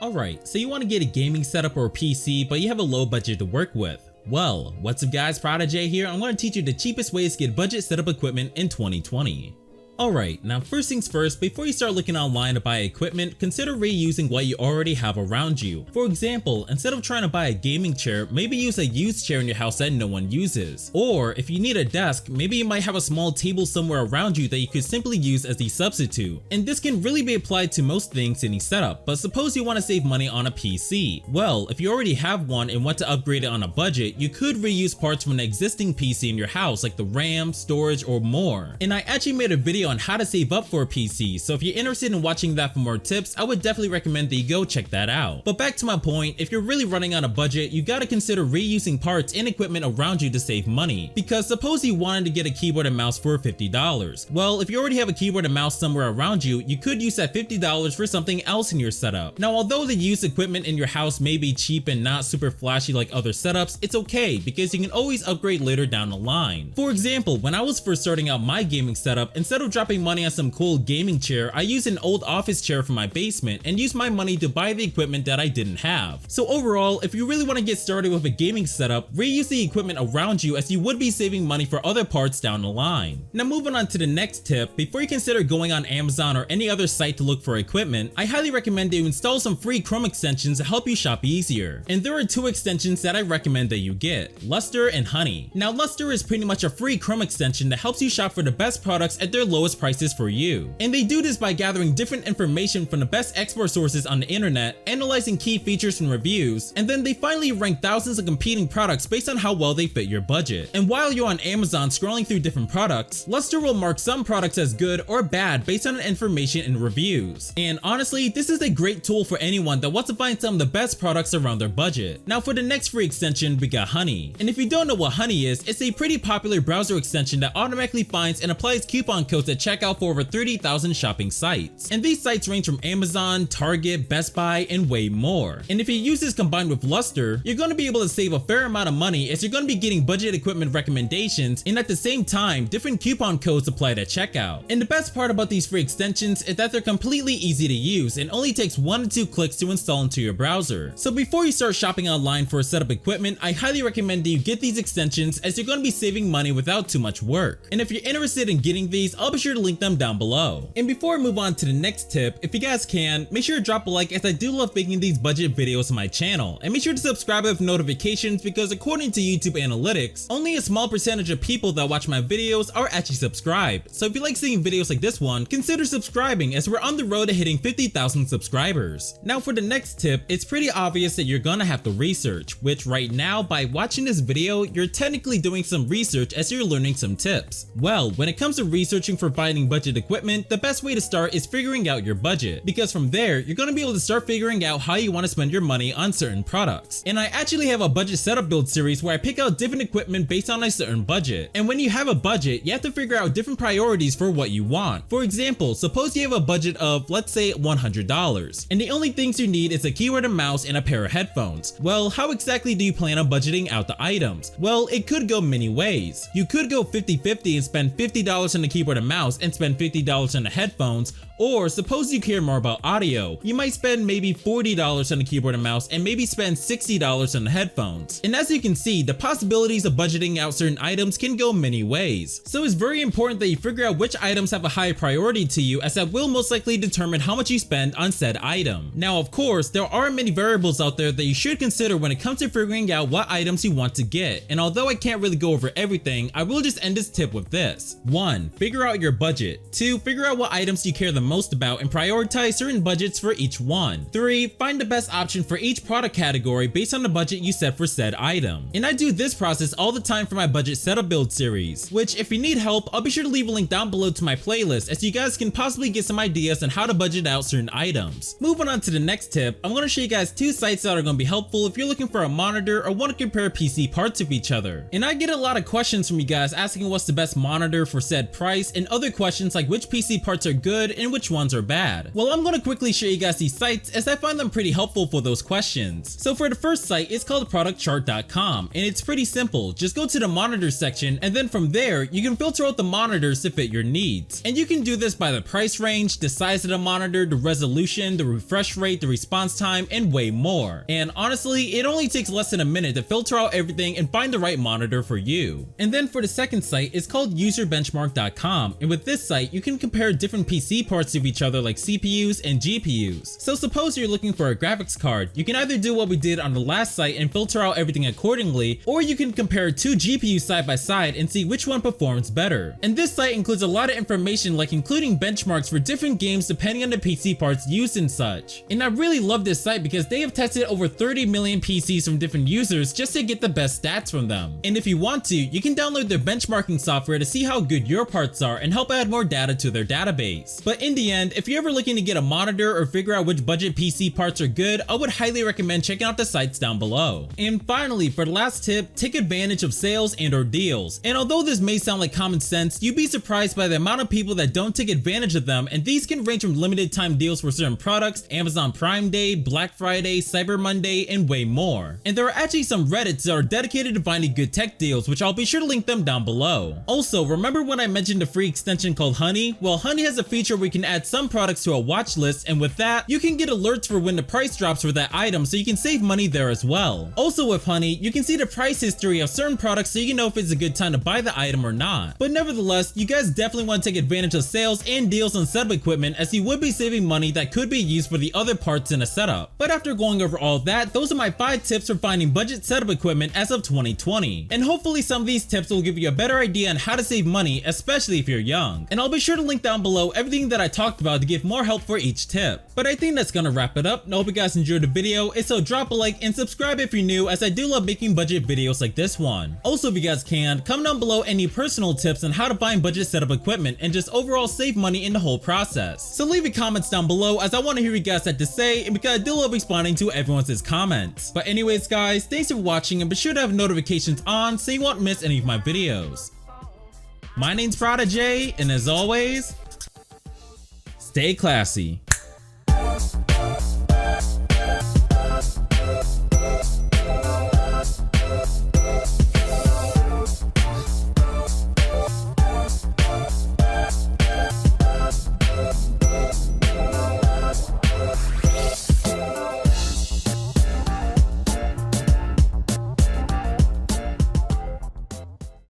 Alright, so you want to get a gaming setup or a PC, but you have a low budget to work with. Well, what's up guys, Prodigy here. I'm going to teach you the cheapest ways to get budget setup equipment in 2020. Alright, now first things first, before you start looking online to buy equipment, consider reusing what you already have around you. For example, instead of trying to buy a gaming chair, maybe use a used chair in your house that no one uses. Or if you need a desk, maybe you might have a small table somewhere around you that you could simply use as a substitute. And this can really be applied to most things in a setup, but suppose you want to save money on a PC. Well, if you already have one and want to upgrade it on a budget, you could reuse parts from an existing PC in your house like the RAM, storage, or more. And I actually made a video on how to save up for a PC, so if you're interested in watching that for more tips, I would definitely recommend that you go check that out. But back to my point, if you're really running on a budget, you gotta consider reusing parts and equipment around you to save money. Because suppose you wanted to get a keyboard and mouse for $50. Well, if you already have a keyboard and mouse somewhere around you, you could use that $50 for something else in your setup. Now, although the used equipment in your house may be cheap and not super flashy like other setups, it's okay because you can always upgrade later down the line. For example, when I was first starting out my gaming setup, instead of dropping money on some cool gaming chair, I used an old office chair from my basement and used my money to buy the equipment that I didn't have. So overall, if you really want to get started with a gaming setup, reuse the equipment around you as you would be saving money for other parts down the line. Now moving on to the next tip, before you consider going on Amazon or any other site to look for equipment, I highly recommend that you install some free Chrome extensions to help you shop easier. And there are two extensions that I recommend that you get, Luster and Honey. Now Luster is pretty much a free Chrome extension that helps you shop for the best products at their lowest prices for you. And they do this by gathering different information from the best expert sources on the internet, analyzing key features and reviews, and then they finally rank thousands of competing products based on how well they fit your budget. And while you're on Amazon scrolling through different products, Luster will mark some products as good or bad based on the information and reviews. And honestly, this is a great tool for anyone that wants to find some of the best products around their budget. Now for the next free extension, we got Honey. And if you don't know what Honey is, it's a pretty popular browser extension that automatically finds and applies coupon codes at checkout for over 30,000 shopping sites. And these sites range from Amazon, Target, Best Buy, and way more. And if you use this combined with Luster, you're going to be able to save a fair amount of money as you're going to be getting budget equipment recommendations and at the same time, different coupon codes applied at checkout. And the best part about these free extensions is that they're completely easy to use and only takes 1 to 2 clicks to install into your browser. So before you start shopping online for a set of equipment, I highly recommend that you get these extensions as you're going to be saving money without too much work. And if you're interested in getting these, I'll be sure to link them down below. And before I move on to the next tip, if you guys can, make sure to drop a like as I do love making these budget videos on my channel. And make sure to subscribe with notifications because according to YouTube analytics, only a small percentage of people that watch my videos are actually subscribed. So if you like seeing videos like this one, consider subscribing as we're on the road to hitting 50,000 subscribers. Now for the next tip, it's pretty obvious that you're gonna have to research, which right now by watching this video, you're technically doing some research as you're learning some tips. Well, when it comes to researching for finding budget equipment, the best way to start is figuring out your budget, because from there you're going to be able to start figuring out how you want to spend your money on certain products. And I actually have a budget setup build series where I pick out different equipment based on a certain budget. And when you have a budget, you have to figure out different priorities for what you want. For example, suppose you have a budget of, let's say, $100, and the only things you need is a keyboard and mouse and a pair of headphones. Well, how exactly do you plan on budgeting out the items? Well, it could go many ways. You could go 50-50 and spend $50 on the keyboard and mouse and spend $50 on the headphones. Or suppose you care more about audio, you might spend maybe $40 on the keyboard and mouse and maybe spend $60 on the headphones. And as you can see, the possibilities of budgeting out certain items can go many ways. So it's very important that you figure out which items have a high priority to you, as that will most likely determine how much you spend on said item. Now of course, there are many variables out there that you should consider when it comes to figuring out what items you want to get. And although I can't really go over everything, I will just end this tip with this. 1. Figure out your budget. 2. Figure out what items you care the most about and prioritize certain budgets for each one. 3. Find the best option for each product category based on the budget you set for said item. And I do this process all the time for my budget setup build series, which if you need help, I'll be sure to leave a link down below to my playlist as you guys can possibly get some ideas on how to budget out certain items. Moving on to the next tip, I'm going to show you guys 2 sites that are going to be helpful if you're looking for a monitor or want to compare PC parts with each other. And I get a lot of questions from you guys asking what's the best monitor for said price and other other questions like which PC parts are good and which ones are bad. Well, I'm gonna quickly show you guys these sites as I find them pretty helpful for those questions. So for the first site, it's called prodijaybiz.com, and it's pretty simple. Just go to the monitor section, and then from there, you can filter out the monitors to fit your needs. And you can do this by the price range, the size of the monitor, the resolution, the refresh rate, the response time, and way more. And honestly, it only takes less than a minute to filter out everything and find the right monitor for you. And then for the second site, it's called userbenchmark.com, and with this site, you can compare different PC parts of each other like CPUs and GPUs. So suppose you're looking for a graphics card, you can either do what we did on the last site and filter out everything accordingly, or you can compare two GPUs side by side and see which one performs better. And this site includes a lot of information like including benchmarks for different games depending on the PC parts used and such. And I really love this site because they have tested over 30 million PCs from different users just to get the best stats from them. And if you want to, you can download their benchmarking software to see how good your parts are and help add more data to their database. But in the end, if you're ever looking to get a monitor or figure out which budget PC parts are good, I would highly recommend checking out the sites down below. And finally, for the last tip, take advantage of sales and or deals. And although this may sound like common sense, you'd be surprised by the amount of people that don't take advantage of them, and these can range from limited time deals for certain products, Amazon Prime Day, Black Friday, Cyber Monday, and way more. And there are actually some Reddits that are dedicated to finding good tech deals, which I'll be sure to link them down below. Also, remember when I mentioned a free extension called Honey? Well, Honey has a feature where you can add some products to a watch list, and with that, you can get alerts for when the price drops for that item so you can save money there as well. Also with Honey, you can see the price history of certain products so you can know if it's a good time to buy the item or not. But nevertheless, you guys definitely want to take advantage of sales and deals on setup equipment, as you would be saving money that could be used for the other parts in a setup. But after going over all that, those are my 5 tips for finding budget setup equipment as of 2020. And hopefully some of these tips will give you a better idea on how to save money, especially if you're young. And I'll be sure to link down below everything that I talked about to give more help for each tip. But I think that's gonna wrap it up. I hope you guys enjoyed the video, and so drop a like and subscribe if you're new, as I do love making budget videos like this one. Also, if you guys can, comment down below any personal tips on how to find budget setup equipment and just overall save money in the whole process. So leave your comments down below, as I want to hear what you guys had to say, and because I do love responding to everyone's comments. But anyways guys, thanks for watching, and be sure to have notifications on so you won't miss any of my videos. My name's prodijay, and as always, stay classy.